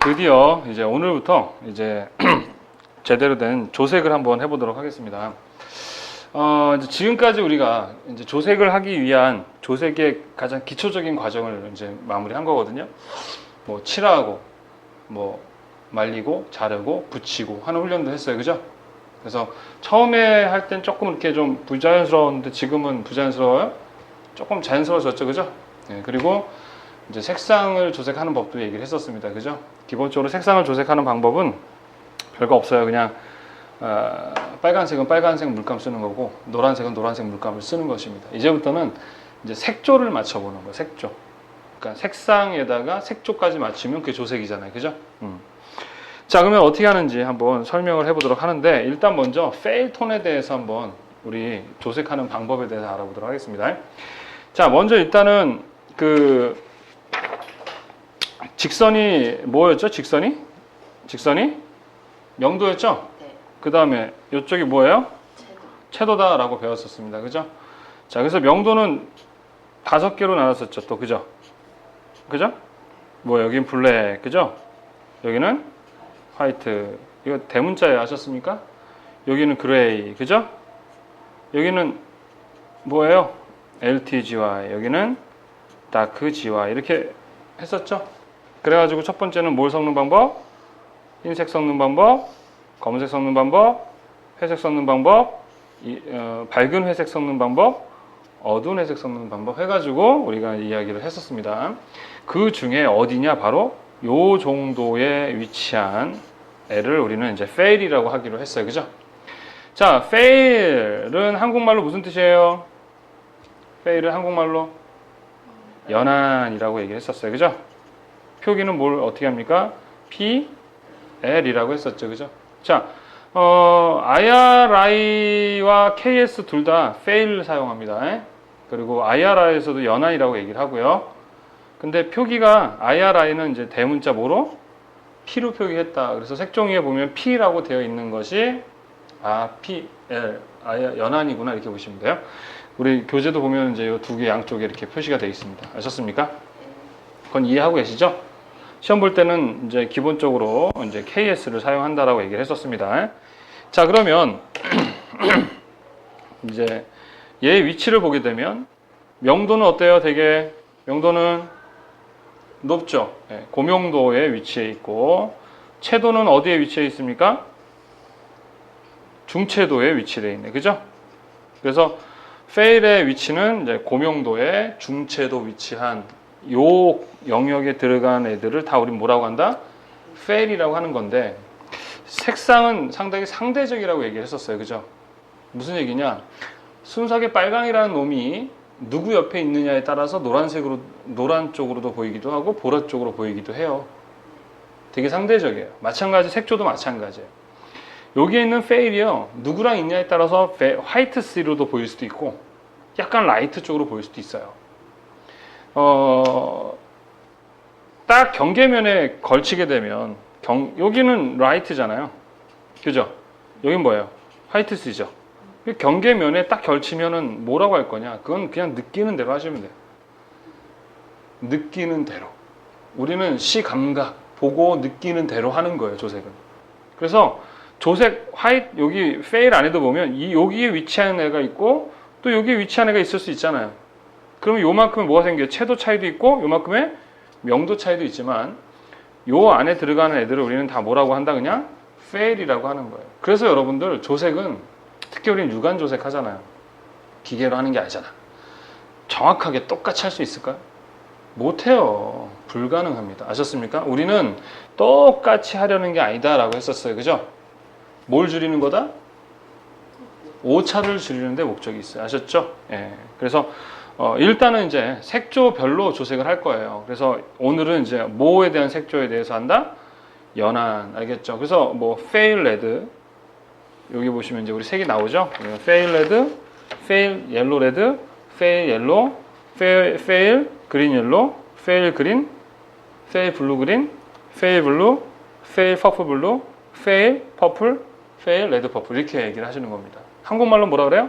드디어 이제 오늘부터 이제 제대로 된 조색을 한번 해보도록 하겠습니다. 이제 지금까지 우리가 이제 조색을 하기 위한 조색의 가장 기초적인 과정을 이제 마무리한 거거든요. 뭐 칠하고, 뭐 말리고, 자르고, 붙이고 하는 훈련도 했어요, 그죠? 그래서 처음에 할 땐 조금 이렇게 좀 부자연스러웠는데 지금은 부자연스러워요? 조금 자연스러워졌죠, 그죠? 네, 그리고 이제 색상을 조색하는 법도 얘기를 했었습니다, 그죠? 기본적으로 색상을 조색하는 방법은 별거 없어요. 그냥 빨간색은 빨간색 물감 쓰는 거고, 노란색은 노란색 물감을 쓰는 것입니다. 이제부터는 이제 색조를 맞춰보는 거예요. 색조. 그러니까 색상에다가 색조까지 맞추면 그게 조색이잖아요, 그죠? 자, 그러면 어떻게 하는지 한번 설명을 해보도록 하는데, 일단 먼저 페일톤에 대해서 한번 우리 조색하는 방법에 대해서 알아보도록 하겠습니다. 자, 먼저 일단은 그 직선이 뭐였죠? 직선이 명도였죠? 네. 그 다음에 이쪽이 뭐예요? 채도다라고 배웠었습니다. 그죠? 자, 그래서 명도는 5개로 나눴었죠. 또 그죠? 그죠? 뭐 여긴 블랙, 그죠? 여기는 화이트. 이거 대문자예요. 아셨습니까? 여기는 그레이, 그죠? 여기는 뭐예요? LTGY. 여기는 다크 GY. 이렇게 했었죠? 그래가지고 첫 번째는 뭘 섞는 방법? 흰색 섞는 방법, 검은색 섞는 방법, 회색 섞는 방법, 밝은 회색 섞는 방법, 어두운 회색 섞는 방법 해가지고 우리가 이야기를 했었습니다. 그 중에 어디냐? 바로 요 정도에 위치한 애를 우리는 이제 페일이라고 하기로 했어요. 그죠? 자, 페일은 한국말로 무슨 뜻이에요? 페일은 한국말로 연한이라고 얘기를 했었어요. 그죠? 표기는 뭘 어떻게 합니까? PL이라고 했었죠. 그죠? 자, IRI와 KS 둘 다 fail을 사용합니다. 그리고 IRI에서도 연한이라고 얘기를 하고요. 근데 표기가 IRI는 이제 대문자 뭐로? P로 표기했다. 그래서 색종이에 보면 P라고 되어 있는 것이 PL, 연한이구나 이렇게 보시면 돼요. 우리 교재도 보면 이제 이 두 개 양쪽에 이렇게 표시가 되어 있습니다. 아셨습니까? 그건 이해하고 계시죠? 시험 볼 때는 이제 기본적으로 이제 KS를 사용한다라고 얘기를 했었습니다. 자, 그러면 이제 얘의 위치를 보게 되면 명도는 어때요? 되게 명도는 높죠. 네, 고명도에 위치해 있고, 채도는 어디에 위치해 있습니까? 중채도에 위치되어 있네, 그죠? 그래서 페일의 위치는 이제 고명도에 중채도 위치한 요 영역에 들어간 애들을 다 우리 뭐라고 한다? 페일이라고 하는 건데, 색상은 상당히 상대적이라고 얘기를 했었어요. 그죠? 무슨 얘기냐? 순수하게 빨강이라는 놈이 누구 옆에 있느냐에 따라서 노란 쪽으로도 보이기도 하고 보라 쪽으로 보이기도 해요. 되게 상대적이에요. 마찬가지 색조도 마찬가지예요. 여기에 있는 페일이요, 누구랑 있냐에 따라서 화이트 C로도 보일 수도 있고 약간 라이트 쪽으로 보일 수도 있어요. 딱 경계면에 걸치게 되면 여기는 라이트잖아요. 그죠? 여긴 뭐예요? 화이트 C죠. 경계면에 딱 걸치면은 뭐라고 할 거냐? 그건 그냥 느끼는 대로 하시면 돼요. 느끼는 대로. 우리는 시감각, 보고 느끼는 대로 하는 거예요, 조색은. 그래서 조색, 여기 페일 안에도 보면 여기에 위치한 애가 있고 또 여기에 위치한 애가 있을 수 있잖아요. 그러면 요만큼의 뭐가 생겨요? 채도 차이도 있고 요만큼의 명도 차이도 있지만 요 안에 들어가는 애들을 우리는 다 뭐라고 한다? 그냥 페일이라고 하는 거예요. 그래서 여러분들 조색은 특히 우리는 육안 조색 하잖아요. 기계로 하는 게 아니잖아. 정확하게 똑같이 할 수 있을까요? 못해요. 불가능합니다. 아셨습니까? 우리는 똑같이 하려는 게 아니다라고 했었어요. 그죠? 뭘 줄이는 거다? 오차를 줄이는 데 목적이 있어요. 아셨죠? 예. 그래서 일단은 이제 색조별로 조색을 할 거예요. 그래서 오늘은 이제 뭐에 대한 색조에 대해서 한다? 연한. 알겠죠? 그래서 뭐 페일 레드, 여기 보시면 이제 우리 색이 나오죠? 페일 레드, 페일 옐로 레드, 페일 옐로, 페일 그린 옐로, 페일 그린, 페일 블루 그린, 페일 블루, 페일 퍼플 블루, 페일 퍼플, 페일 레드 퍼플 이렇게 얘기를 하시는 겁니다. 한국말로 뭐라 그래요?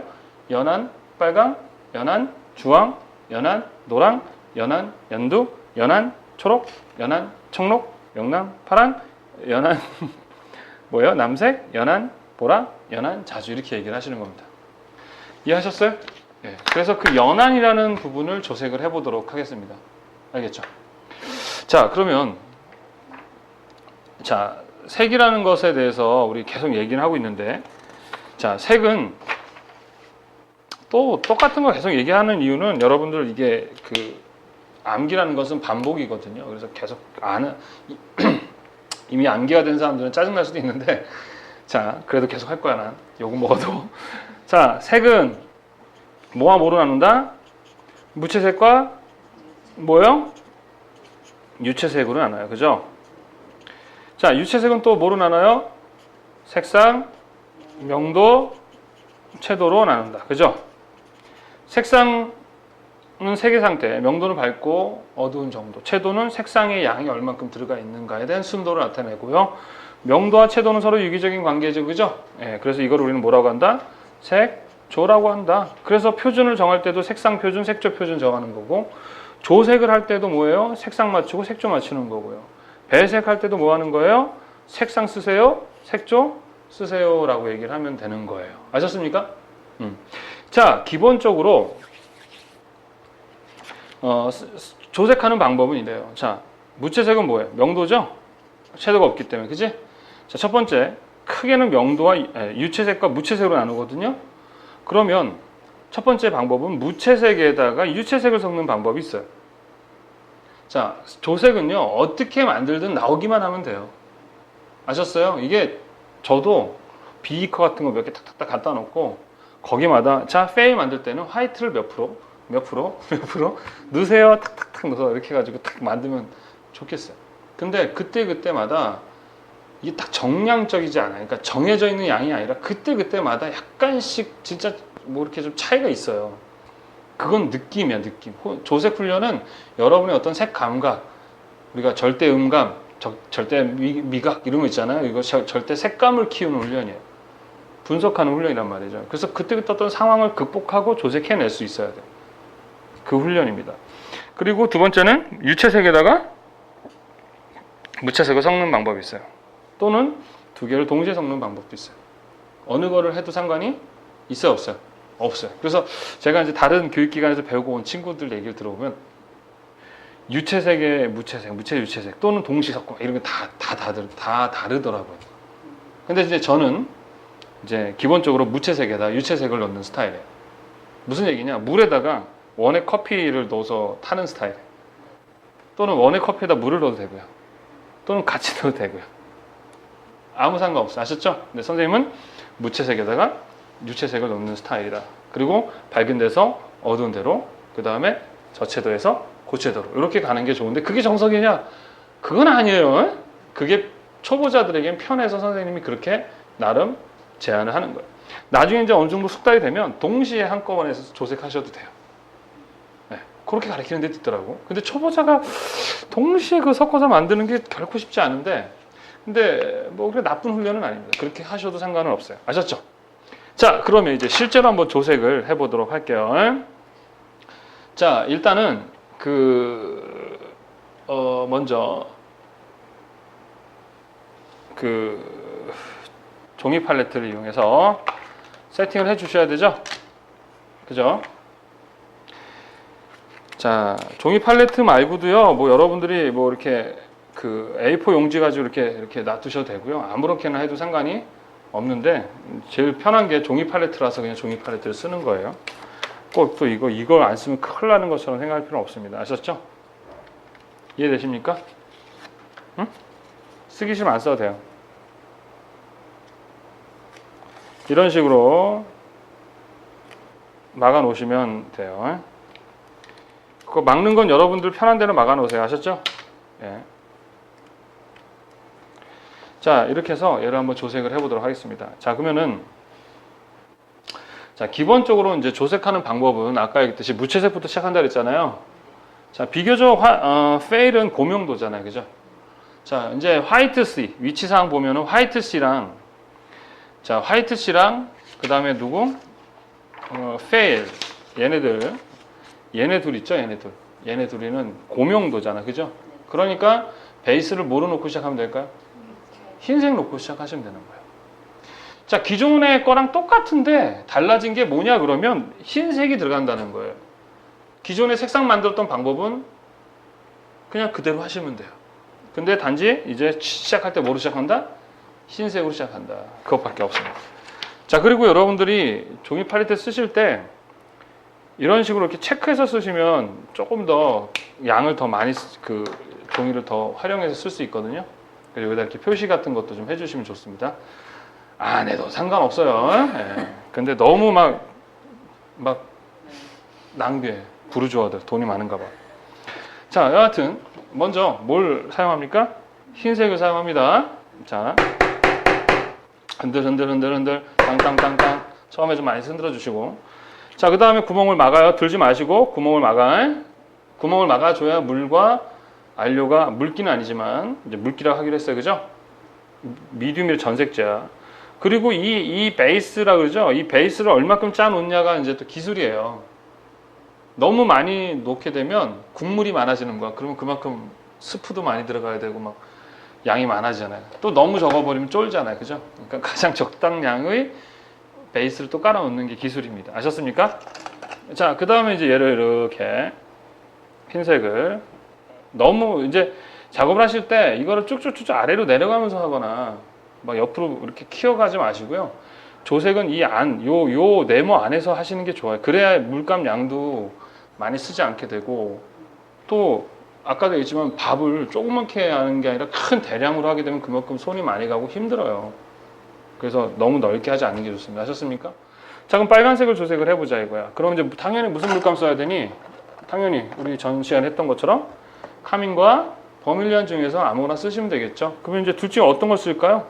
연한 빨강, 연한 주황, 연한 노랑, 연한 연두, 연한 초록, 연한 청록, 영남, 파란, 연한, 뭐예요? 남색, 연한, 보라, 연한, 자주 이렇게 얘기를 하시는 겁니다. 이해하셨어요? 예. 그래서 그 연한이라는 부분을 조색을 해보도록 하겠습니다. 알겠죠? 자, 그러면 자, 색이라는 것에 대해서 우리 계속 얘기를 하고 있는데, 자, 색은 또 똑같은 거 계속 얘기하는 이유는 여러분들 이게 그 암기라는 것은 반복이거든요. 그래서 계속 아는 이미 암기가 된 사람들은 짜증날 수도 있는데, 자, 그래도 계속 할 거야, 난. 요거 먹어도. 자, 색은 뭐와 뭐로 나눈다? 무채색과 뭐요? 유채색으로 나눠요. 그죠? 자, 유채색은 또 뭐로 나눠요? 색상, 명도, 채도로 나눈다. 그죠? 색상은 색의 상태, 명도는 밝고 어두운 정도, 채도는 색상의 양이 얼만큼 들어가 있는가에 대한 순도를 나타내고요. 명도와 채도는 서로 유기적인 관계죠. 그죠? 예, 그래서 이걸 우리는 뭐라고 한다? 색조라고 한다. 그래서 표준을 정할 때도 색상 표준, 색조 표준 정하는 거고, 조색을 할 때도 뭐예요? 색상 맞추고 색조 맞추는 거고요. 배색할 때도 뭐 하는 거예요? 색상 쓰세요, 색조 쓰세요라고 얘기를 하면 되는 거예요. 아셨습니까? 자, 기본적으로 조색하는 방법은 이래요. 자, 무채색은 뭐예요? 명도죠? 채도가 없기 때문에, 그지? 자, 첫 번째, 크게는 명도와 유채색과 무채색으로 나누거든요. 그러면 첫 번째 방법은 무채색에다가 유채색을 섞는 방법이 있어요. 자, 조색은요, 어떻게 만들든 나오기만 하면 돼요. 아셨어요? 이게 저도 비이커 같은 거 몇 개 탁탁탁 갖다 놓고 거기마다 자, 페일 만들 때는 화이트를 몇 프로 넣으세요. 탁탁탁 넣어서 이렇게 해가지고 탁 만들면 좋겠어요. 근데 그때마다 이게 딱 정량적이지 않아요. 그러니까 정해져 있는 양이 아니라 그때마다 약간씩 진짜 뭐 이렇게 좀 차이가 있어요. 그건 느낌이야, 느낌. 조색 훈련은 여러분의 어떤 색 감각, 우리가 절대 음감, 절대 미각 이런 거 있잖아요. 이거 절대 색감을 키우는 훈련이에요. 분석하는 훈련이란 말이죠. 그래서 그때그때 어떤 상황을 극복하고 조색해낼 수 있어야 돼요. 그 훈련입니다. 그리고 두 번째는 유채색에다가 무채색을 섞는 방법이 있어요. 또는 두 개를 동시에 섞는 방법도 있어요. 어느 거를 해도 상관이 있어요, 없어요? 없어요. 그래서 제가 이제 다른 교육기관에서 배우고 온 친구들 얘기를 들어보면 유채색에 무채색, 무채 유채색 또는 동시 섞고 이런 게 다 다르더라고요. 근데 이제 저는 이제 기본적으로 무채색에다 유채색을 넣는 스타일이에요. 무슨 얘기냐? 물에다가 원액 커피를 넣어서 타는 스타일이에요. 또는 원액 커피에다 물을 넣어도 되고요. 또는 같이 넣어도 되고요. 아무 상관없어요. 아셨죠? 근데 선생님은 무채색에다가 유채색을 넣는 스타일이다. 그리고 밝은 데서 어두운 데로, 그 다음에 저채도에서 고채도로 이렇게 가는 게 좋은데 그게 정석이냐? 그건 아니에요. 그게 초보자들에겐 편해서 선생님이 그렇게 나름 제안을 하는 거예요. 나중에 이제 어느 정도 숙달이 되면 동시에 한꺼번에 조색하셔도 돼요. 네, 그렇게 가르치는 데도 있더라고. 근데 초보자가 동시에 그 섞어서 만드는 게 결코 쉽지 않은데, 근데 뭐 그게 나쁜 훈련은 아닙니다. 그렇게 하셔도 상관은 없어요. 아셨죠? 자, 그러면 이제 실제로 한번 조색을 해보도록 할게요. 자, 일단은 먼저 종이 팔레트를 이용해서 세팅을 해 주셔야 되죠? 그죠? 자, 종이 팔레트 말고도요, 뭐 여러분들이 뭐 이렇게 A4 용지 가지고 이렇게 놔두셔도 되고요. 아무렇게나 해도 상관이 없는데, 제일 편한 게 종이 팔레트라서 그냥 종이 팔레트를 쓰는 거예요. 꼭 또 이걸 안 쓰면 큰일 나는 것처럼 생각할 필요는 없습니다. 아셨죠? 이해되십니까? 응? 쓰기 싫으면 안 써도 돼요. 이런 식으로 막아 놓으시면 돼요. 그거 막는 건 여러분들 편한 대로 막아 놓으세요. 아셨죠? 예. 자, 이렇게 해서 얘를 한번 조색을 해보도록 하겠습니다. 자, 그러면은 자, 기본적으로 이제 조색하는 방법은 아까 얘기했듯이 무채색부터 시작한다 그랬잖아요. 자, 비교적 페일은 고명도잖아요. 그죠? 자, 이제 화이트 C, 위치상 보면은 화이트 C랑 그 다음에 누구? 페일, 얘네 둘 있죠? 얘네 둘이는 고명도잖아. 그죠? 그러니까 베이스를 뭐로 놓고 시작하면 될까요? 흰색 놓고 시작하시면 되는 거예요. 자, 기존의 거랑 똑같은데 달라진 게 뭐냐 그러면 흰색이 들어간다는 거예요. 기존의 색상 만들었던 방법은 그냥 그대로 하시면 돼요. 근데 단지 이제 시작할 때 뭐로 시작한다? 흰색으로 시작한다. 그것밖에 없습니다. 자, 그리고 여러분들이 종이 팔레트 쓰실 때 이런 식으로 이렇게 체크해서 쓰시면 조금 더 양을 더 많이 그 종이를 더 활용해서 쓸 수 있거든요. 그래서 여기다 이렇게 표시 같은 것도 좀 해주시면 좋습니다. 안 해도 상관없어요. 예. 근데 너무 막 낭비해. 부르주아들 돈이 많은가 봐. 자, 여하튼 먼저 뭘 사용합니까? 흰색을 사용합니다. 자, 흔들 땅땅땅땅. 처음에 좀 많이 흔들어 주시고, 자, 그 다음에 구멍을 막아요. 들지 마시고 구멍을 막아줘야 물과 안료가, 물기는 아니지만 이제 물기라고 하기로 했어요, 그죠? 미디움이 전색제야. 그리고 이 베이스라 그러죠. 이 베이스를 얼마큼 짜 놓냐가 이제 또 기술이에요. 너무 많이 놓게 되면 국물이 많아지는 거야. 그러면 그만큼 스프도 많이 들어가야 되고 막 양이 많아지잖아요. 또 너무 적어버리면 쫄잖아요, 그죠? 그러니까 가장 적당량의 베이스를 또 깔아 놓는 게 기술입니다. 아셨습니까? 자, 그 다음에 이제 얘를 이렇게 흰색을 너무 이제 작업을 하실 때 이거를 쭉쭉쭉 아래로 내려가면서 하거나 막 옆으로 이렇게 키워가지 마시고요. 조색은 이 안, 요 네모 안에서 하시는 게 좋아요. 그래야 물감 양도 많이 쓰지 않게 되고, 또 아까도 얘기했지만 밥을 조그맣게 하는 게 아니라 큰 대량으로 하게 되면 그만큼 손이 많이 가고 힘들어요. 그래서 너무 넓게 하지 않는 게 좋습니다. 하셨습니까? 자, 그럼 빨간색을 조색을 해보자 이거야. 그럼 이제 당연히 무슨 물감 써야 되니? 당연히 우리 전 시간에 했던 것처럼 카민과 버밀리언 중에서 아무거나 쓰시면 되겠죠. 그러면 이제 둘 중에 어떤 걸 쓸까요?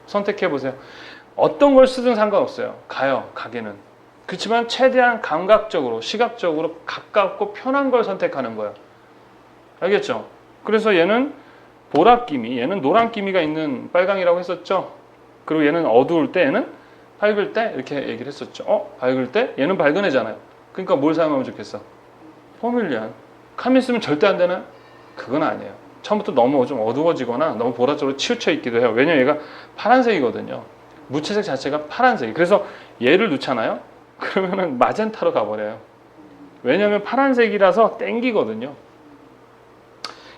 선택해 보세요. 어떤 걸 쓰든 상관없어요. 가게는. 그렇지만 최대한 감각적으로, 시각적으로 가깝고 편한 걸 선택하는 거예요. 알겠죠? 그래서 얘는 보랏기미, 얘는 노란기미가 있는 빨강이라고 했었죠. 그리고 얘는 어두울 때, 얘는 밝을 때 이렇게 얘기를 했었죠. 밝을 때 얘는 밝은 애잖아요. 그러니까 뭘 사용하면 좋겠어? 버밀리언. 카민 쓰면 절대 안 되나요? 그건 아니에요. 처음부터 너무 좀 어두워지거나 너무 보라색으로 치우쳐 있기도 해요. 왜냐면 얘가 파란색이거든요. 무채색 자체가 파란색이. 그래서 얘를 넣잖아요. 그러면은 마젠타로 가버려요. 왜냐면 파란색이라서 땡기거든요.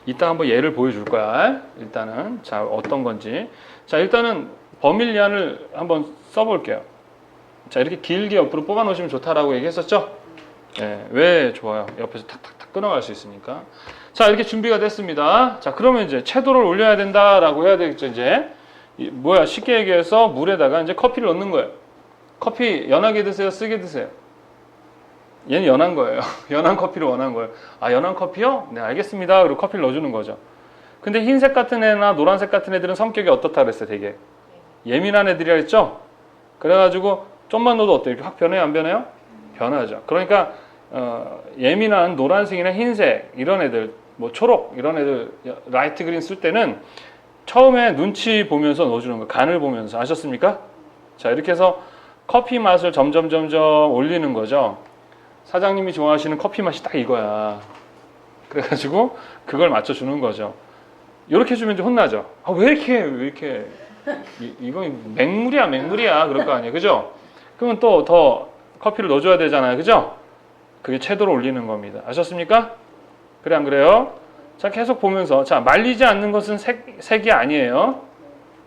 이따 한번 얘를 보여줄 거야. 일단은 자, 어떤 건지. 자, 일단은 버밀리언을 한번 써볼게요. 자, 이렇게 길게 옆으로 뽑아 놓으시면 좋다라고 얘기했었죠. 네, 왜 좋아요? 옆에서 탁탁탁 끊어갈 수 있으니까. 자, 이렇게 준비가 됐습니다. 자, 그러면 이제 채도를 올려야 된다라고 해야 되겠죠. 이제 쉽게 얘기해서 물에다가 이제 커피를 넣는 거예요. 커피 연하게 드세요, 쓰게 드세요? 얘는 연한 거예요. 연한 커피를 원하는 거예요. 아, 연한 커피요? 네, 알겠습니다. 그리고 커피를 넣어주는 거죠. 근데 흰색 같은 애나 노란색 같은 애들은 성격이 어떻다 그랬어요, 되게? 예민한 애들이라 했죠? 그래가지고 좀만 넣어도 어때요? 이렇게 확 변해요, 안 변해요? 변하죠. 그러니까 예민한 노란색이나 흰색 이런 애들, 뭐 초록 이런 애들 라이트 그린 쓸 때는 처음에 눈치 보면서 넣어주는 거예요. 간을 보면서. 아셨습니까? 자, 이렇게 해서 커피 맛을 점점 올리는 거죠. 사장님이 좋아하시는 커피 맛이 딱 이거야. 그래가지고 그걸 맞춰주는 거죠. 이렇게 해주면 이제 혼나죠. 아, 왜 이렇게 이건 맹물이야 그럴 거 아니에요, 그죠? 그러면 또 더 커피를 넣어줘야 되잖아요, 그죠? 그게 채도를 올리는 겁니다. 아셨습니까? 그래, 안 그래요? 자, 계속 보면서, 자, 말리지 않는 것은 색이 아니에요.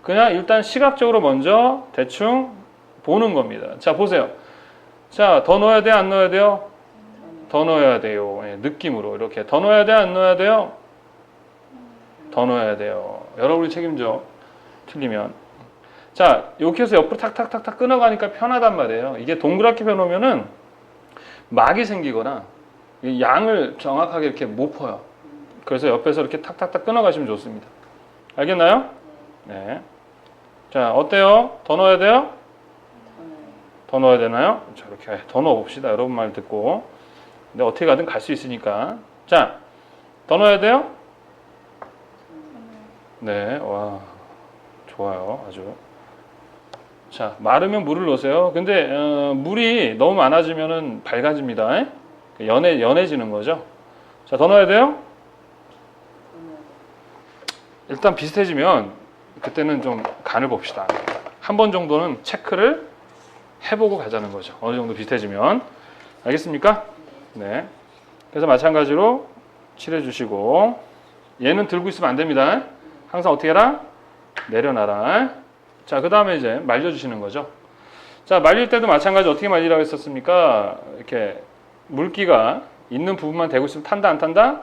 그냥 일단 시각적으로 먼저 대충 보는 겁니다. 자, 보세요. 자, 더 넣어야 돼요, 안 넣어야 돼요? 더 넣어야 돼요. 예, 느낌으로 이렇게 더 넣어야 돼요, 안 넣어야 돼요? 더 넣어야 돼요. 여러분이 책임져. 틀리면. 자, 이렇게 해서 옆으로 탁탁탁탁 끊어가니까 편하단 말이에요. 이게 동그랗게 펴놓으면은 막이 생기거나 양을 정확하게 이렇게 못 퍼요. 그래서 옆에서 이렇게 탁탁탁 끊어가시면 좋습니다. 알겠나요? 네. 자, 어때요? 더 넣어야 돼요? 더 넣어야 되나요? 자, 이렇게 더 넣어봅시다. 여러분 말 듣고. 근데 어떻게 가든 갈 수 있으니까. 자, 더 넣어야 돼요? 네, 와, 좋아요. 아주. 자, 마르면 물을 넣으세요. 근데 물이 너무 많아지면은 밝아집니다. 연해지는 거죠. 자, 더 넣어야 돼요? 일단 비슷해지면 그때는 좀 간을 봅시다. 한 번 정도는 체크를 해보고 가자는 거죠. 어느 정도 비슷해지면. 알겠습니까? 네. 그래서 마찬가지로 칠해주시고, 얘는 들고 있으면 안 됩니다. 항상 어떻게 해라? 내려놔라. 자, 그 다음에 이제 말려주시는 거죠. 자, 말릴 때도 마찬가지 어떻게 말리라고 했었습니까? 이렇게 물기가 있는 부분만 대고 있으면 탄다, 안 탄다?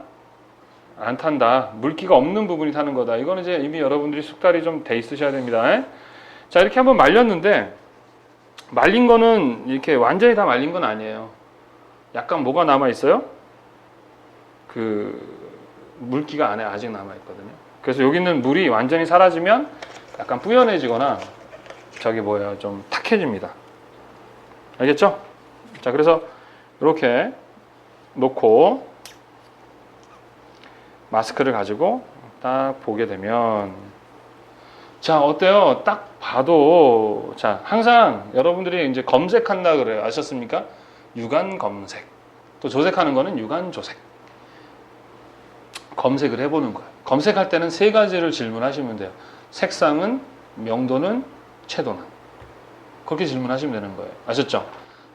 안 탄다. 물기가 없는 부분이 타는 거다. 이거는 이제 이미 여러분들이 숙달이 좀 돼 있으셔야 됩니다. 자, 이렇게 한번 말렸는데, 말린 거는 이렇게 완전히 다 말린 건 아니에요. 약간 뭐가 남아있어요? 그 물기가 안에 아직 남아있거든요. 그래서 여기 있는 물이 완전히 사라지면 약간 뿌연해지거나 좀 탁해집니다. 알겠죠? 자, 그래서 이렇게 놓고 마스크를 가지고 딱 보게 되면, 자, 어때요? 딱 봐도, 자, 항상 여러분들이 이제 검색한다 그래요. 아셨습니까? 유관 검색. 또 조색하는 거는 유관 조색. 검색을 해보는 거예요. 검색할 때는 세 가지를 질문하시면 돼요. 색상은, 명도는, 채도는. 그렇게 질문하시면 되는 거예요. 아셨죠?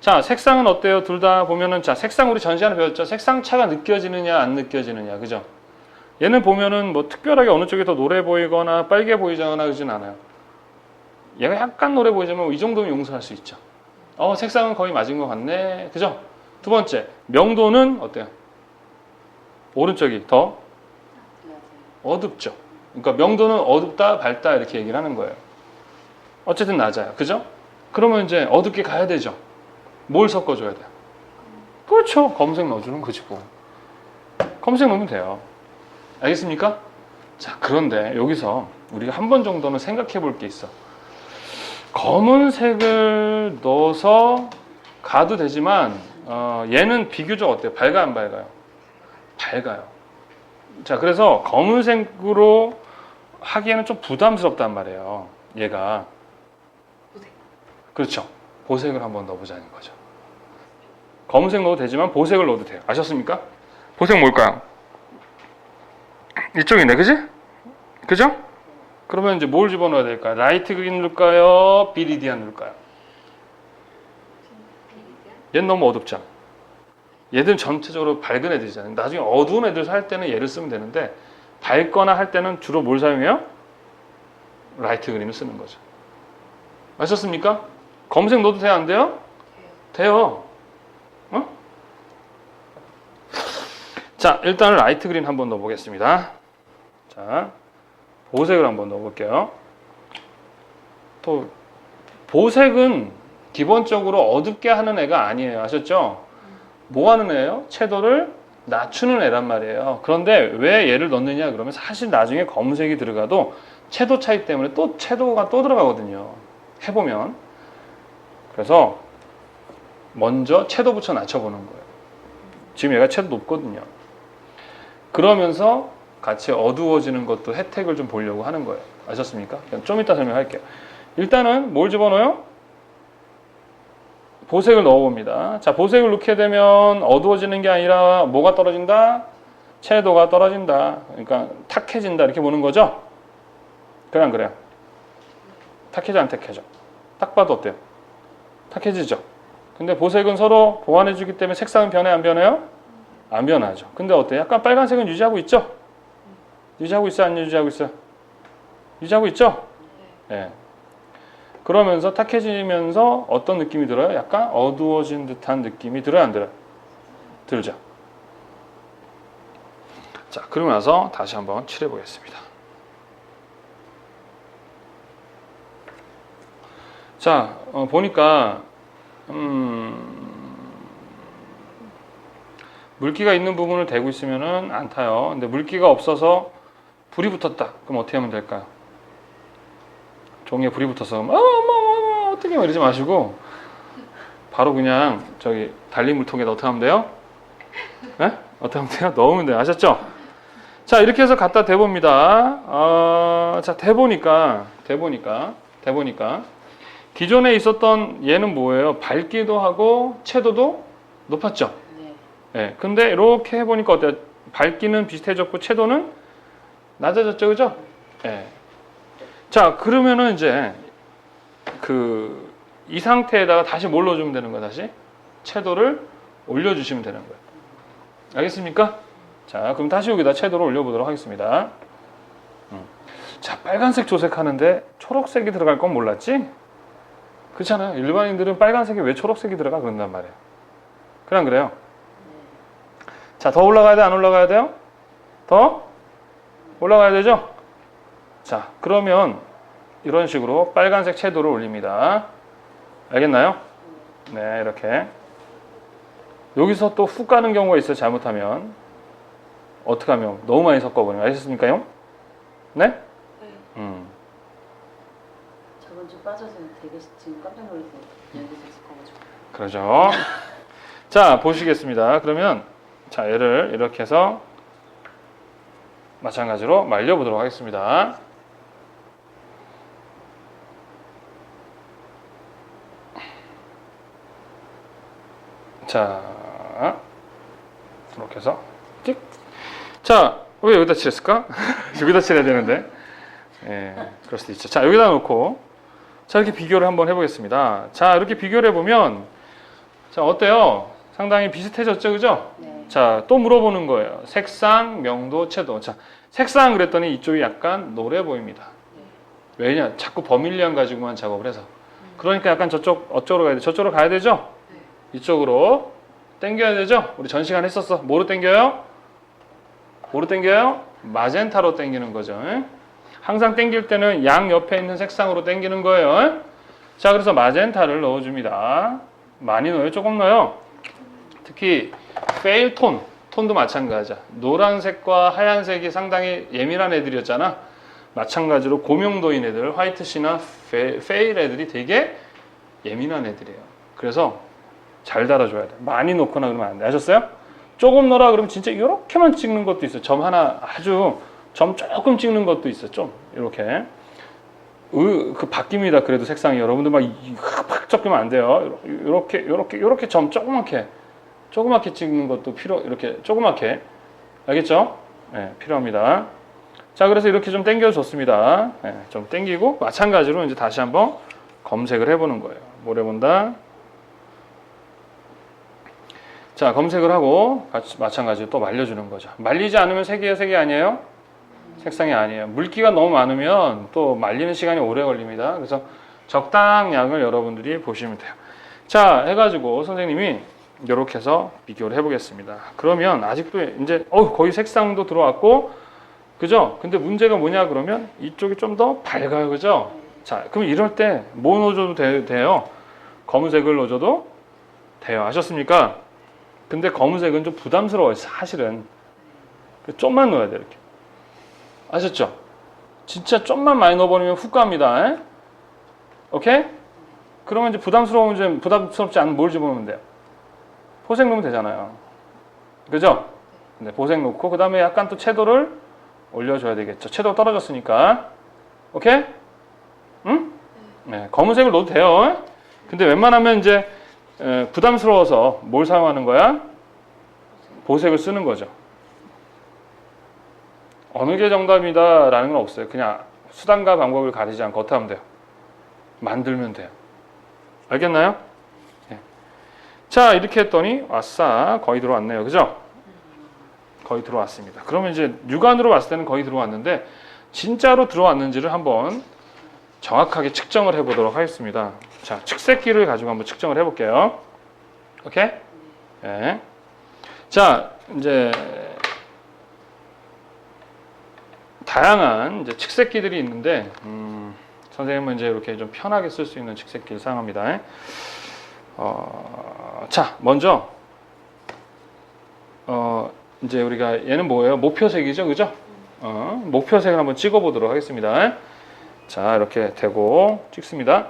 자, 색상은 어때요? 둘 다 보면은, 자, 색상 우리 전 시간에 배웠죠? 색상 차가 느껴지느냐, 안 느껴지느냐. 그죠? 얘는 보면은 뭐 특별하게 어느 쪽이 더 노래 보이거나 빨개 보이거나 그러진 않아요. 얘가 약간 노래 보이지만 이 정도면 용서할 수 있죠. 색상은 거의 맞은 것 같네. 그죠? 두 번째, 명도는 어때요? 오른쪽이 더 어둡죠. 그러니까 명도는 어둡다, 밝다 이렇게 얘기를 하는 거예요. 어쨌든 낮아요. 그죠? 그러면 이제 어둡게 가야 되죠. 뭘 섞어줘야 돼요? 그렇죠. 검은색 넣어주는 거지 뭐. 검은색 넣으면 돼요. 알겠습니까? 자, 그런데 여기서 우리가 한 번 정도는 생각해 볼 게 있어. 검은색을 넣어서 가도 되지만 얘는 비교적 어때요? 밝아, 안 밝아요? 밝아요. 자, 그래서 검은색으로 하기에는 좀 부담스럽단 말이에요. 얘가. 보색. 그렇죠. 보색을 한번 넣어보자는 거죠. 검은색 넣어도 되지만 보색을 넣어도 돼요. 아셨습니까? 보색 뭘까요? 이쪽이네, 그지? 그죠? 그러면 이제 뭘 집어넣어야 될까요? 라이트 그린 넣을까요? 비리디안 넣을까요? 얘는 너무 어둡잖아. 얘들 전체적으로 밝은 애들이잖아요. 나중에 어두운 애들 살 때는 얘를 쓰면 되는데, 밝거나 할 때는 주로 뭘 사용해요? 라이트 그린을 쓰는 거죠. 아셨습니까? 검은색 넣어도 돼요, 안 돼요? 돼요. 자, 일단 라이트 그린 한번 넣어보겠습니다. 자, 보색을 한번 넣어볼게요. 또 보색은 기본적으로 어둡게 하는 애가 아니에요. 아셨죠? 뭐 하는 애예요? 채도를 낮추는 애란 말이에요. 그런데 왜 얘를 넣느냐 그러면 사실 나중에 검은색이 들어가도 채도 차이 때문에 또 채도가 또 들어가거든요. 해보면. 그래서 먼저 채도부터 낮춰보는 거예요. 지금 얘가 채도 높거든요. 그러면서 같이 어두워지는 것도 혜택을 좀 보려고 하는 거예요. 아셨습니까? 좀 이따 설명할게요. 일단은 뭘 집어넣어요? 보색을 넣어봅니다. 자, 보색을 넣게 되면 어두워지는 게 아니라 뭐가 떨어진다? 채도가 떨어진다. 그러니까 탁해진다 이렇게 보는 거죠? 그래 안 그래요? 탁해져 안 탁해져? 딱 봐도 어때요? 탁해지죠? 근데 보색은 서로 보완해주기 때문에 색상은 변해 안 변해요? 안 변하죠. 근데 어때요? 약간 빨간색은 유지하고 있죠? 유지하고 있어요? 안 유지하고 있어요? 유지하고 있죠? 네. 그러면서 탁해지면서 어떤 느낌이 들어요? 약간 어두워진 듯한 느낌이 들어요? 안 들어요? 들죠? 자, 그러고 나서 다시 한번 칠해 보겠습니다. 자, 보니까 물기가 있는 부분을 대고 있으면은 안 타요. 근데 물기가 없어서 불이 붙었다. 그럼 어떻게 하면 될까요? 종이에 불이 붙어서 어떻게 이러지 마시고 바로 그냥 저기 달리물통에 어떻게 하면 돼요? 네? 어떻게 하면 돼요? 넣으면 돼요. 아셨죠? 자, 이렇게 해서 갖다 대봅니다. 자, 대보니까 기존에 있었던 얘는 뭐예요? 밝기도 하고 채도도 높았죠? 네. 근데 이렇게 해보니까 어때요? 밝기는 비슷해졌고 채도는 낮아졌죠, 그죠? 예. 자, 그러면은 이제 이 상태에다가 다시 뭘 넣어주면 되는 거야, 다시? 채도를 올려주시면 되는 거예요. 알겠습니까? 자, 그럼 다시 여기다 채도를 올려보도록 하겠습니다. 자, 빨간색 조색하는데 초록색이 들어갈 건 몰랐지? 그렇잖아요. 일반인들은 빨간색에 왜 초록색이 들어가? 그런단 말이에요. 그냥 그래요. 자, 더 올라가야 돼? 안 올라가야 돼요? 더 올라가야 되죠? 자, 그러면 이런 식으로 빨간색 채도를 올립니다. 알겠나요? 네, 이렇게. 여기서 또 훅 가는 경우가 있어요. 잘못하면. 어떻게 하면? 너무 많이 섞어버리면. 아셨습니까요? 네? 저번 주 빠져서 되게 지금 깜짝 놀랐어요. 여기서 섞어가지고. 그러죠. 자, 보시겠습니다. 그러면 자, 얘를 이렇게 해서 마찬가지로 말려보도록 하겠습니다. 자, 이렇게 해서 찍. 자, 왜 여기다 칠했을까? 여기다 칠해야 되는데. 예, 그럴 수도 있죠. 자, 여기다 놓고 자, 이렇게 비교를 한번 해보겠습니다. 자, 이렇게 비교를 해보면 자, 어때요? 상당히 비슷해졌죠, 그죠? 네. 자, 또 물어보는 거예요. 색상, 명도, 채도. 자, 색상 그랬더니 이쪽이 약간 노래 보입니다. 왜냐? 자꾸 버밀리언 가지고만 작업을 해서. 그러니까 약간 어쪽으로 가야 돼. 저쪽으로 가야 되죠? 이쪽으로 당겨야 되죠? 우리 전 시간 했었어. 뭐로 당겨요? 뭐로 당겨요? 마젠타로 당기는 거죠. 항상 당길 때는 양 옆에 있는 색상으로 당기는 거예요. 자, 그래서 마젠타를 넣어줍니다. 많이 넣어요? 조금 넣어요? 특히 페일 톤도 마찬가지야. 노란색과 하얀색이 상당히 예민한 애들이었잖아. 마찬가지로 고명도인 애들, 화이트시나 페일 애들이 되게 예민한 애들이에요. 그래서 잘 달아줘야 돼. 많이 넣거나 그러면 안 돼. 아셨어요? 조금 넣어라 그러면 진짜 이렇게만 찍는 것도 있어요. 점 하나 아주 점 조금 찍는 것도 있어요. 좀 이렇게. 바뀝니다. 그래도 색상이 여러분들 팍 섞이면 안 돼요. 이렇게 점 조그맣게 찍는 것도 이렇게 조그맣게. 알겠죠? 네, 필요합니다. 자, 그래서 이렇게 좀 당겨줬습니다. 네, 좀 당기고 마찬가지로 이제 다시 한번 검색을 해보는 거예요. 뭘 해본다? 자, 검색을 하고 마찬가지로 또 말려주는 거죠. 말리지 않으면 색이에요, 색이 아니에요? 색상이 아니에요. 물기가 너무 많으면 또 말리는 시간이 오래 걸립니다. 그래서 적당량을 여러분들이 보시면 돼요. 자, 해가지고 선생님이 이렇게 해서 비교를 해보겠습니다. 그러면 아직도 이제 거의 색상도 들어왔고, 그죠? 근데 문제가 뭐냐 그러면 이쪽이 좀 더 밝아요, 그죠? 자, 그럼 이럴 때 뭐 넣어줘도 돼요? 검은색을 넣어줘도 돼요. 아셨습니까? 근데 검은색은 좀 부담스러워요, 사실은. 좀만 넣어야 돼요, 이렇게. 아셨죠? 진짜 좀만 많이 넣어버리면 훅 갑니다. 오케이? 그러면 이제 부담스럽지 않은 뭘 집어넣으면 돼요? 보색 넣으면 되잖아요. 그죠? 네, 보색 넣고, 그 다음에 약간 또 채도를 올려줘야 되겠죠. 채도가 떨어졌으니까. 오케이? 응? 네, 검은색을 넣어도 돼요. 근데 웬만하면 이제 부담스러워서 뭘 사용하는 거야? 보색을 쓰는 거죠. 어느 게 정답이다 라는 건 없어요. 그냥 수단과 방법을 가리지 않고 어떻게 하면 돼요? 만들면 돼요. 알겠나요? 네. 자, 이렇게 했더니 아싸, 거의 들어왔네요. 그죠? 거의 들어왔습니다. 그러면 이제 육안으로 봤을 때는 거의 들어왔는데 진짜로 들어왔는지를 한번 정확하게 측정을 해보도록 하겠습니다. 자, 측색기를 가지고 한번 측정을 해볼게요. 오케이? 네. 자, 이제 다양한 이제 측색기들이 있는데 선생님은 이제 이렇게 좀 편하게 쓸 수 있는 측색기를 사용합니다. 자, 먼저 이제 우리가 얘는 뭐예요? 목표색이죠, 그죠? 목표색을 한번 찍어보도록 하겠습니다. 자, 이렇게 대고 찍습니다.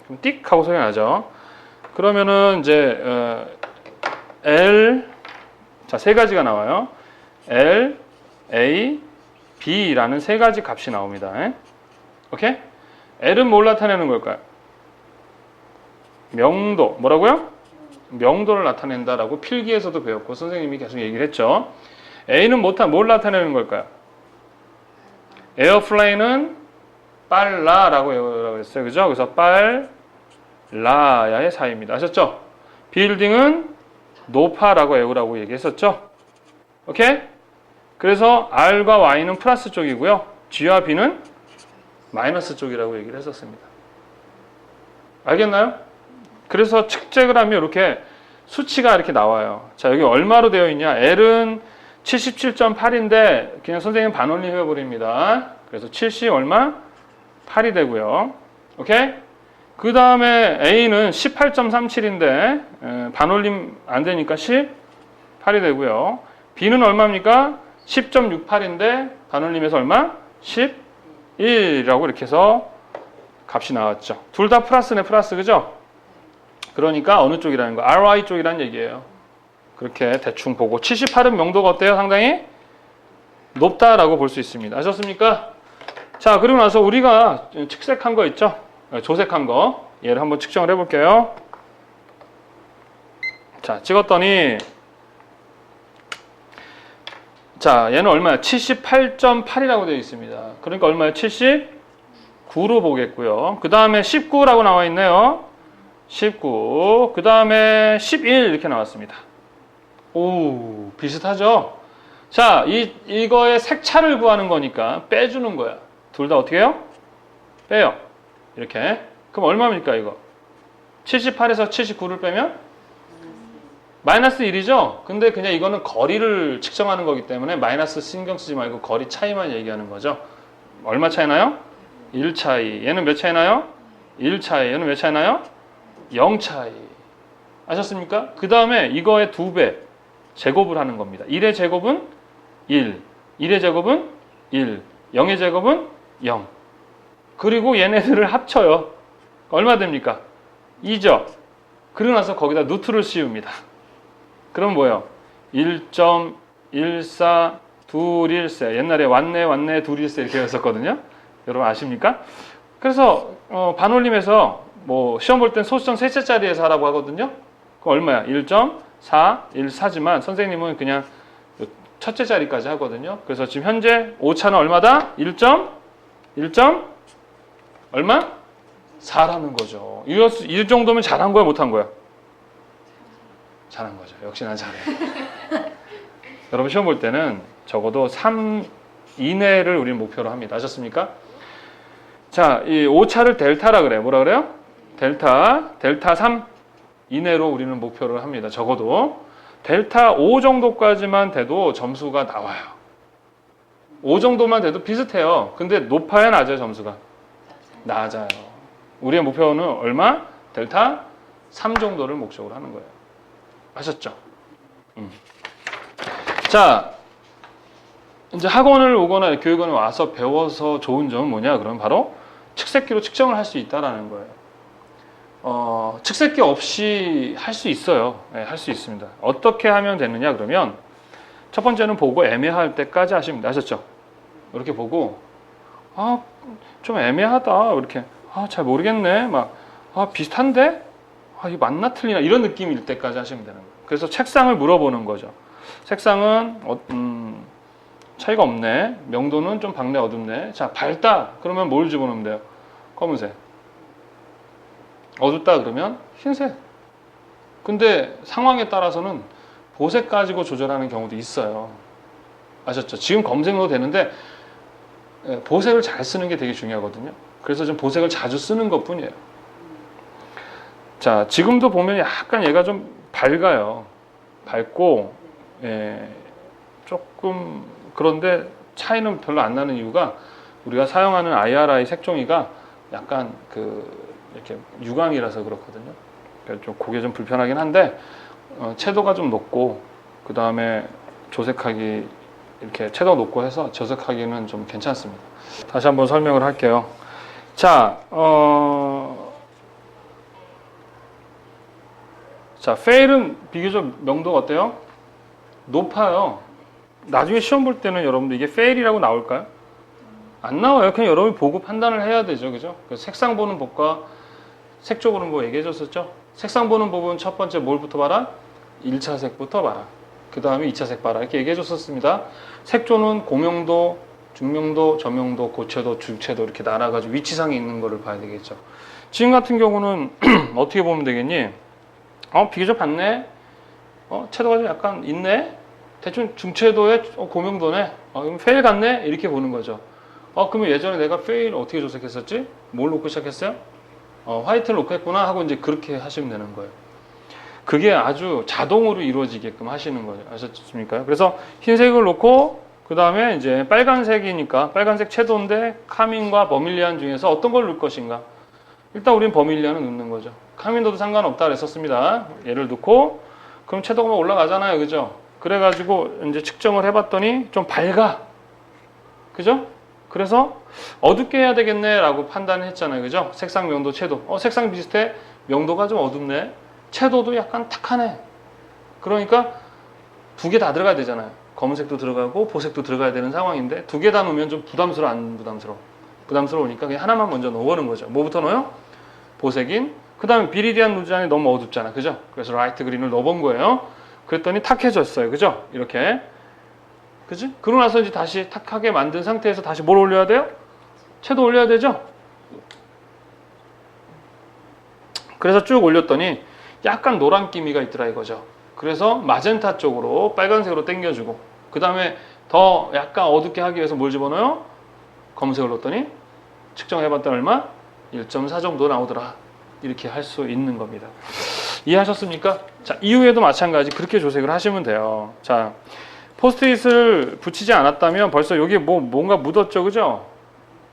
그럼 띡 하고 소리 나죠? 그러면은 이제 L, 자, 세 가지가 나와요. L, A, B라는 세 가지 값이 나옵니다. 오케이? L은 뭘 나타내는 걸까요? 명도. 뭐라고요? 명도를 나타낸다라고 필기에서도 배웠고 선생님이 계속 얘기를 했죠. A는 뭘 나타내는 걸까요? 에어플레인은 빨라라고 했어요. 그죠? 그래서 빨라야의 사이입니다. 아셨죠? 빌딩은 높아라고 외우라고 얘기했었죠? 오케이? 그래서 R과 Y는 플러스 쪽이고요. G와 B는 마이너스 쪽이라고 얘기를 했었습니다. 알겠나요? 그래서 측정을 하면 이렇게 수치가 이렇게 나와요. 자, 여기 얼마로 되어 있냐? L은 77.8인데 그냥 선생님 반올림 해버립니다. 그래서 70 얼마? 8이 되고요. 오케이? 그 다음에 A는 18.37인데 반올림 안 되니까 18이 되고요. B는 얼마입니까? 10.68인데 반올림에서 얼마? 11이라고 이렇게 해서 값이 나왔죠. 둘 다 플러스네, 플러스. 그죠? 그러니까 어느 쪽이라는 거? RY 쪽이라는 얘기예요. 그렇게 대충 보고 78은 명도가 어때요? 상당히 높다라고 볼 수 있습니다. 아셨습니까? 자, 그리고 나서 우리가 측색한 거 있죠? 조색한 거. 얘를 한번 측정을 해볼게요. 자, 찍었더니 자, 얘는 얼마야? 78.8이라고 되어 있습니다. 그러니까 얼마야? 79로 보겠고요. 그 다음에 19라고 나와 있네요. 19. 그 다음에 11 이렇게 나왔습니다. 오, 비슷하죠? 자, 이거의 색차를 구하는 거니까 빼주는 거야. 둘 다 어떻게 해요? 빼요. 이렇게. 그럼 얼마입니까, 이거? 78에서 79를 빼면? 마이너스 1이죠? 근데 그냥 이거는 거리를 측정하는 거기 때문에 마이너스 신경 쓰지 말고 거리 차이만 얘기하는 거죠. 얼마 차이 나요? 1 차이. 얘는 몇 차이 나요? 1 차이. 얘는 몇 차이 나요? 0 차이. 아셨습니까? 그 다음에 이거의 2배. 제곱을 하는 겁니다. 1의 제곱은 1. 1의 제곱은 1. 0의 제곱은 0. 그리고 얘네들을 합쳐요. 얼마 됩니까? 2죠? 그러고 나서 거기다 루트를 씌웁니다. 그럼 뭐예요? 1.1421세. 옛날에 왔네 둘일세 이렇게 했었거든요. 여러분 아십니까? 그래서 반올림에서 뭐 시험 볼 땐 소수점 셋째짜리에서 하라고 하거든요. 그럼 얼마야? 1.414지만 선생님은 그냥 첫째 자리까지 하거든요. 그래서 지금 현재 오차는 얼마다? 1. 얼마? 4라는 거죠. 이 정도면 잘한 거야, 못한 거야? 잘한 거죠. 역시 난 잘해. 여러분 시험 볼 때는 적어도 3 이내를 우리는 목표로 합니다. 아셨습니까? 자, 이 오차를 델타라 그래요. 뭐라 그래요? 델타 3 이내로 우리는 목표를 합니다. 적어도 델타 5 정도까지만 돼도 점수가 나와요. 5 정도만 돼도 비슷해요. 근데 높아야 낮아요, 점수가? 낮아요. 우리의 목표는 얼마? 델타 3 정도를 목적으로 하는 거예요. 아셨죠? 자, 이제 학원을 오거나 교육원에 와서 배워서 좋은 점은 뭐냐? 그러면 바로 측색기로 측정을 할 수 있다라는 거예요. 측색기 없이 할 수 있어요. 네, 할 수 있습니다. 어떻게 하면 되느냐? 그러면 첫 번째는 보고 애매할 때까지 하시면 됩니다. 아셨죠? 이렇게 보고 좀 애매하다. 이렇게 잘 모르겠네. 비슷한데? 이게 맞나 틀리나? 이런 느낌일 때까지 하시면 되는 거예요. 그래서 색상을 물어보는 거죠. 색상은 차이가 없네. 명도는 좀 밝네, 어둡네. 자, 밝다. 그러면 뭘 집어넣으면 돼요? 검은색. 어둡다 그러면 흰색. 근데 상황에 따라서는 보색 가지고 조절하는 경우도 있어요. 아셨죠? 지금 검색으로 되는데 보색을 잘 쓰는 게 되게 중요하거든요. 그래서 좀 보색을 자주 쓰는 것 뿐이에요. 자, 지금도 보면 약간 얘가 좀 밝아요. 밝고 조금 그런데 차이는 별로 안 나는 이유가 우리가 사용하는 IRI 색종이가 약간 이렇게 유광이라서 그렇거든요. 그러니까 좀 그게 좀 불편하긴 한데 채도가 좀 높고 그 다음에 조색하기 이렇게 채도가 높고 해서 조색하기는 좀 괜찮습니다. 다시 한번 설명을 할게요. 자, 페일은 비교적 명도가 어때요? 높아요. 나중에 시험 볼 때는 여러분들 이게 페일이라고 나올까요? 안 나와요. 그냥 여러분이 보고 판단을 해야 되죠. 그죠? 그래서 색상 보는 법과 색조 보는 법 얘기해 줬었죠? 색상 보는 법은 첫 번째 뭘부터 봐라? 1차 색부터 봐라. 그 다음에 2차색 봐라. 이렇게 얘기해 줬었습니다. 색조는 고명도, 중명도, 저명도, 고채도, 중채도 이렇게 나눠가지고 위치상에 있는 거를 봐야 되겠죠. 지금 같은 경우는 어떻게 보면 되겠니? 비교적 같네? 채도가 좀 약간 있네? 대충 중채도에 고명도네? 그럼 페일 같네? 이렇게 보는 거죠. 그러면 예전에 내가 페일 어떻게 조색했었지? 뭘 놓고 시작했어요? 화이트를 놓고 했구나 하고 이제 그렇게 하시면 되는 거예요. 그게 아주 자동으로 이루어지게끔 하시는 거죠. 아셨습니까? 그래서 흰색을 놓고 그 다음에 이제 빨간색이니까 빨간색 채도인데 카민과 버밀리안 중에서 어떤 걸 넣을 것인가? 일단 우리는 버밀리안을 넣는 거죠. 카민도도 상관없다 그랬었습니다. 얘를 넣고 그럼 채도가 막 올라가잖아요. 그죠? 그래가지고 이제 측정을 해봤더니 좀 밝아. 그죠? 그래서 어둡게 해야 되겠네 라고 판단을 했잖아요. 그죠? 색상, 명도, 채도. 색상 비슷해. 명도가 좀 어둡네. 채도도 약간 탁하네. 그러니까 두 개 다 들어가야 되잖아요. 검은색도 들어가고 보색도 들어가야 되는 상황인데 두 개 다 넣으면 좀 부담스러워 안 부담스러워? 부담스러우니까 그냥 하나만 먼저 넣어보는 거죠. 뭐부터 넣어요? 보색인. 그 다음에 비리디안 루즈안이 너무 어둡잖아. 그죠? 그래서 라이트 그린을 넣어본 거예요. 그랬더니 탁해졌어요. 그죠? 이렇게. 그지? 그러고 나서 이제 다시 탁하게 만든 상태에서 다시 뭘 올려야 돼요? 채도 올려야 되죠? 그래서 쭉 올렸더니 약간 노란 기미가 있더라 이거죠. 그래서 마젠타 쪽으로 빨간색으로 당겨주고 그 다음에 더 약간 어둡게 하기 위해서 뭘 집어넣어요? 검은색을 넣었더니 측정해봤더니 얼마? 1.4 정도 나오더라. 이렇게 할 수 있는 겁니다. 이해하셨습니까? 자, 이후에도 마찬가지 그렇게 조색을 하시면 돼요. 자, 포스트잇을 붙이지 않았다면 벌써 여기 뭔가 묻었죠, 그죠?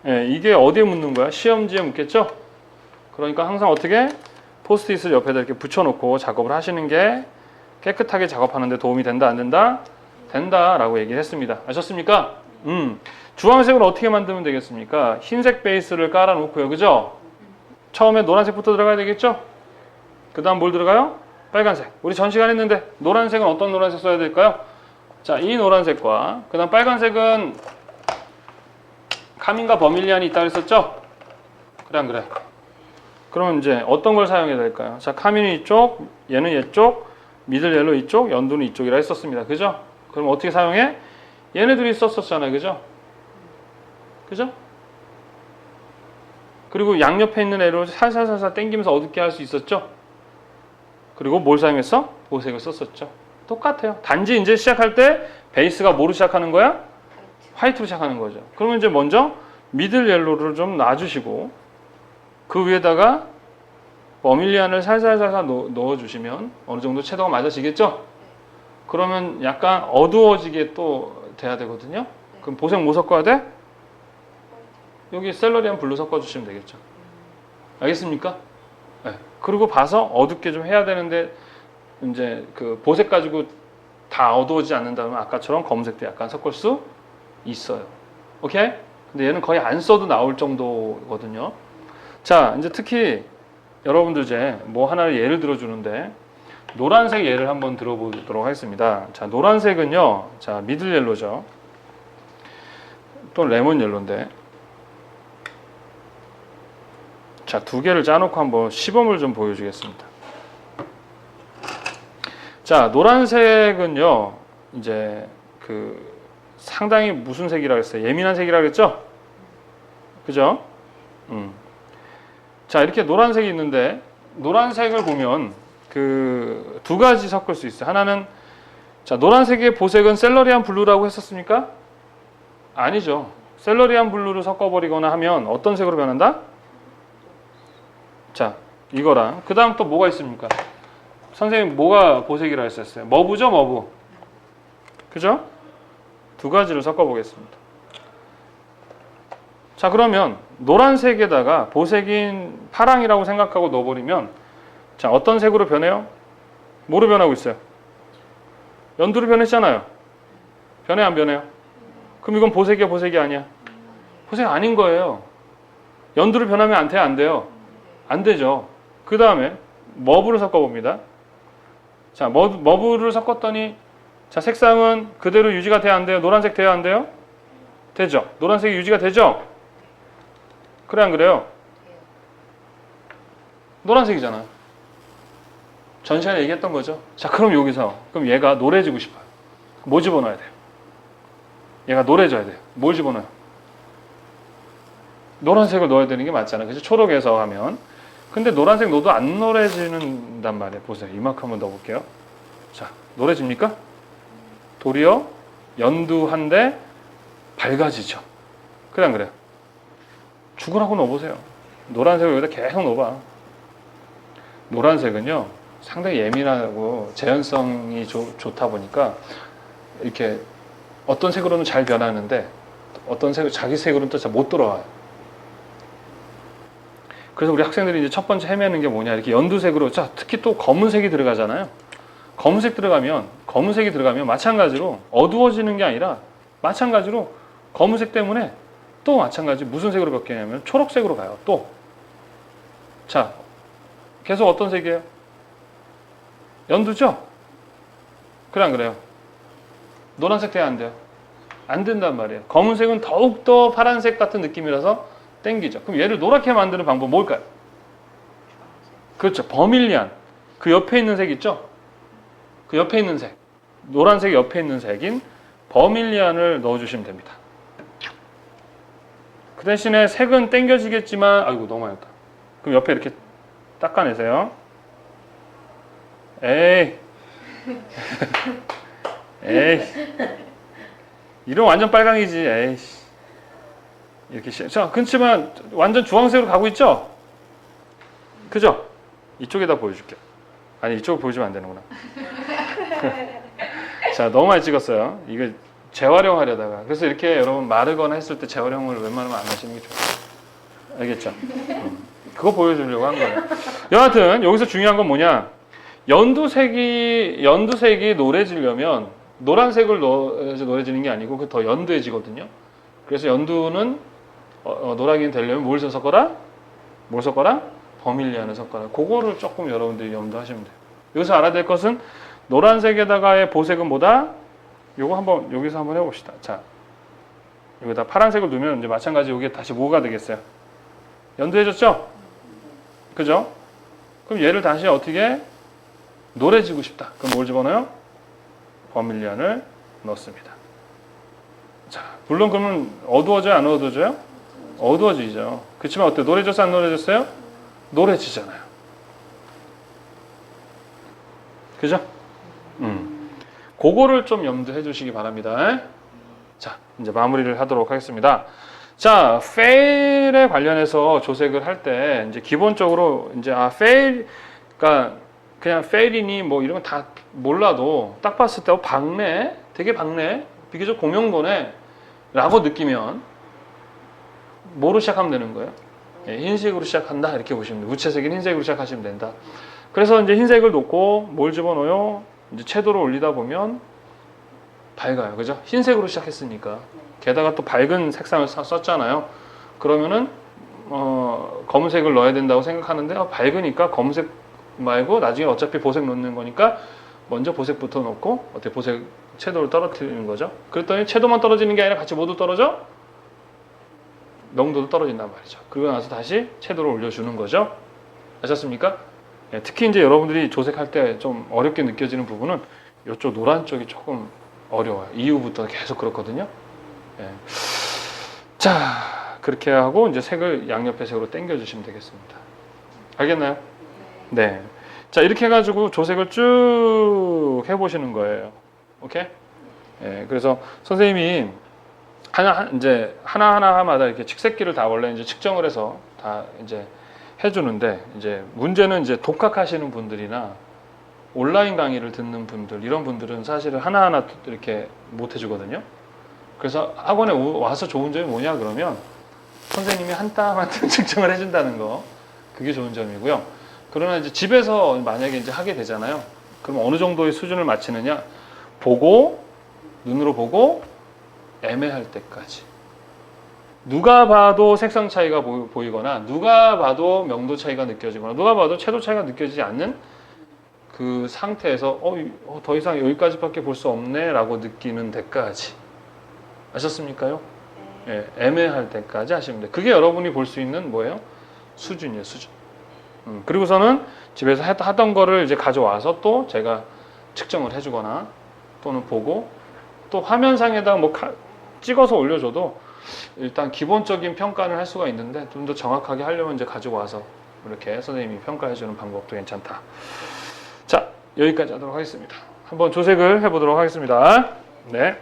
예, 이게 어디에 묻는 거야? 시험지에 묻겠죠? 그러니까 항상 어떻게 포스트잇을 옆에다 이렇게 붙여놓고 작업을 하시는 게 깨끗하게 작업하는데 도움이 된다, 안 된다? 된다라고 얘기를 했습니다. 아셨습니까? 주황색을 어떻게 만들면 되겠습니까? 흰색 베이스를 깔아놓고요, 그죠? 처음에 노란색부터 들어가야 되겠죠? 그 다음 뭘 들어가요? 빨간색. 우리 전 시간 했는데 노란색은 어떤 노란색 써야 될까요? 자, 이 노란색과 그 다음 빨간색은 카민과 버밀리안이 있다고 했었죠? 그래 안 그래? 그러면 이제 어떤 걸 사용해야 될까요? 자, 카민이 이쪽, 얘는 이쪽, 미들 옐로 이쪽, 연두는 이쪽이라 했었습니다. 그죠? 그럼 어떻게 사용해? 얘네들이 썼었잖아요. 그죠? 그죠? 그리고 양옆에 있는 애를 살살살살 당기면서 어둡게 할 수 있었죠? 그리고 뭘 사용했어? 보색을 썼었죠. 똑같아요. 단지 이제 시작할 때 베이스가 뭐로 시작하는 거야? 화이트로 시작하는 거죠. 그러면 이제 먼저 미들 옐로를 좀 놔주시고 그 위에다가 버밀리안을 살살살살 넣어주시면 어느 정도 채도가 맞아지겠죠? 그러면 약간 어두워지게 또 돼야 되거든요. 그럼 보색 뭐 섞어야 돼? 여기 셀러리안 블루 섞어주시면 되겠죠. 알겠습니까? 네. 그리고 봐서 어둡게 좀 해야 되는데 이제 그 보색 가지고 다 어두워지지 않는다면 아까처럼 검은색도 약간 섞을 수 있어요. 오케이? 근데 얘는 거의 안 써도 나올 정도거든요. 자, 이제 특히 여러분들 이제 뭐 하나를 예를 들어주는데 노란색 예를 한번 들어보도록 하겠습니다. 자, 노란색은요, 자, 미들 옐로죠. 또 레몬 옐로인데. 자, 두 개를 짜놓고 한번 시범을 좀 보여주겠습니다. 자, 노란색은요, 이제 그 상당히 무슨 색이라고 했어요? 예민한 색이라고 했죠? 그죠? 자, 이렇게 노란색이 있는데 노란색을 보면 그 두 가지 섞을 수 있어요. 하나는 자, 노란색의 보색은 셀러리안 블루라고 했었습니까? 아니죠. 셀러리안 블루를 섞어버리거나 하면 어떤 색으로 변한다? 자, 이거랑 그 다음 또 뭐가 있습니까? 선생님 뭐가 보색이라 했었어요? 머브죠, 머브. 그죠? 두 가지를 섞어보겠습니다. 자, 그러면 노란색에다가 보색인 파랑이라고 생각하고 넣어버리면 자, 어떤 색으로 변해요? 뭐로 변하고 있어요? 연두로 변했잖아요. 변해 안 변해요? 그럼 이건 보색이야, 보색이 아니야? 보색 아닌 거예요. 연두로 변하면 안 돼요, 안 돼요? 안 되죠. 그 다음에 머브를 섞어봅니다. 자, 머브를 섞었더니 자, 색상은 그대로 유지가 돼야 안 돼요? 노란색 돼야 안 돼요? 되죠. 노란색이 유지가 되죠? 그래 안 그래요? 노란색이잖아요. 전 시간에 얘기했던 거죠. 자, 그럼 여기서 그럼 얘가 노래지고 싶어요. 뭐 집어넣어야 돼요? 얘가 노래져야 돼요. 뭘 집어넣어요? 노란색을 넣어야 되는 게 맞잖아요. 그죠? 초록에서 하면. 근데 노란색 넣어도 안 노래지는단 말이에요. 보세요. 이만큼 한번 넣어볼게요. 자, 노래집니까? 도리어 연두한데 밝아지죠. 그냥 그래요. 죽으라고 넣어보세요. 노란색을 여기다 계속 넣어봐. 노란색은요, 상당히 예민하고 재현성이 좋다 보니까 이렇게 어떤 색으로는 잘 변하는데 어떤 색, 자기 색으로는 또 잘 못 돌아와요. 그래서 우리 학생들이 이제 첫 번째 헤매는 게 뭐냐, 이렇게 연두색으로, 자, 특히 또 검은색이 들어가잖아요. 검은색이 들어가면 마찬가지로 어두워지는 게 아니라 마찬가지로 검은색 때문에 또 마찬가지 무슨 색으로 바뀌냐면 초록색으로 가요. 또. 자, 계속 어떤 색이에요? 연두죠? 그래 안 그래요? 노란색 돼야 안 돼요? 안 된단 말이에요. 검은색은 더욱더 파란색 같은 느낌이라서 땡기죠. 그럼 얘를 노랗게 만드는 방법 뭘까요? 그렇죠. 버밀리안. 그 옆에 있는 색 있죠? 그 옆에 있는 색. 노란색 옆에 있는 색인 버밀리안을 넣어주시면 됩니다. 그 대신에 색은 땡겨지겠지만, 아이고, 너무 많이 했다. 그럼 옆에 이렇게 닦아내세요. 에이. 에이. 이러면 완전 빨강이지. 에이씨. 이렇게 자, 그렇지만 완전 주황색으로 가고 있죠? 그죠? 이쪽에다 보여줄게요. 아니, 이쪽을 보여주면 안 되는구나. 자, 너무 많이 찍었어요. 이거 재활용하려다가. 그래서 이렇게 여러분 마르거나 했을 때 재활용을 웬만하면 안 하시는 게 좋아요. 알겠죠? 그거 보여주려고 한 거예요. 여하튼 여기서 중요한 건 뭐냐? 연두색이 노래지려면 노란색을 넣어야지 노래지는 게 아니고 그 더 연두해지거든요. 그래서 연두는 노랗게 되려면 뭘 섞어라? 뭘 섞어라? 버밀리안을 섞어라. 그거를 조금 여러분들이 염두하시면 돼요. 여기서 알아야 될 것은 노란색에다가의 보색은 뭐다? 요거 한번 여기서 한번 해봅시다. 자, 여기다 파란색을 넣으면 이제 마찬가지 여기에 다시 뭐가 되겠어요? 연두해졌죠? 그죠? 그럼 얘를 다시 어떻게 노래지고 싶다. 그럼 뭘 집어넣어요? 버밀리안을 넣습니다. 자, 물론 그러면 어두워져요? 안 어두워져요? 어두워지죠. 그렇지만 어때? 노래졌어요? 안 노래졌어요? 노래지잖아요. 그죠? 그거를 좀 염두해 주시기 바랍니다. 자, 이제 마무리를 하도록 하겠습니다. 자, fail에 관련해서 조색을 할 때 이제 기본적으로 이제 fail, 그러니까 그냥 fail이니 뭐 이런 건 다 몰라도 딱 봤을 때 박네, 되게 박네, 비교적 공용도네 라고 느끼면 뭐로 시작하면 되는 거예요? 예, 흰색으로 시작한다 이렇게 보시면 돼요. 무채색인 흰색으로 시작하시면 된다. 그래서 이제 흰색을 놓고 뭘 집어넣어요? 이제 채도를 올리다 보면 밝아요. 그죠? 흰색으로 시작했으니까. 게다가 또 밝은 색상을 썼잖아요. 그러면은 검은색을 넣어야 된다고 생각하는데 밝으니까 검은색 말고 나중에 어차피 보색 넣는 거니까 먼저 보색부터 넣고 어떻게 보색 채도를 떨어뜨리는 거죠. 그랬더니 채도만 떨어지는 게 아니라 같이 모두 떨어져? 명도도 떨어진단 말이죠. 그러고 나서 다시 채도를 올려주는 거죠. 아셨습니까? 예, 특히 이제 여러분들이 조색할 때 좀 어렵게 느껴지는 부분은 이쪽 노란 쪽이 조금 어려워요. 이후부터 계속 그렇거든요. 예. 자, 그렇게 하고 이제 색을 양옆에 색으로 당겨주시면 되겠습니다. 알겠나요? 네. 자, 이렇게 해가지고 조색을 쭉 해보시는 거예요. 오케이? 예, 그래서 선생님이 하나하나마다 이렇게 측색기를 다 원래 이제 측정을 해서 다 이제 해주는데, 이제 문제는 이제 독학하시는 분들이나 온라인 강의를 듣는 분들, 이런 분들은 사실은 하나하나 이렇게 못 해주거든요. 그래서 학원에 와서 좋은 점이 뭐냐 그러면 선생님이 한 땀 한 땀 측정을 해준다는 거, 그게 좋은 점이고요. 그러나 이제 집에서 만약에 이제 하게 되잖아요. 그럼 어느 정도의 수준을 맞추느냐? 보고, 눈으로 보고, 애매할 때까지. 누가 봐도 색상 차이가 보이거나, 누가 봐도 명도 차이가 느껴지거나, 누가 봐도 채도 차이가 느껴지지 않는 그 상태에서 더 이상 여기까지밖에 볼 수 없네 라고 느끼는 데까지. 아셨습니까요? 예, 애매할 때까지 하시면 돼요. 그게 여러분이 볼 수 있는 뭐예요? 수준이에요, 수준. 그리고서는 집에서 하던 거를 이제 가져와서 또 제가 측정을 해주거나 또는 보고 또 화면상에다 뭐 찍어서 올려줘도 일단 기본적인 평가는 할 수가 있는데 좀 더 정확하게 하려면 이제 가지고 와서 이렇게 선생님이 평가해주는 방법도 괜찮다. 자, 여기까지 하도록 하겠습니다. 한번 조색을 해보도록 하겠습니다. 네.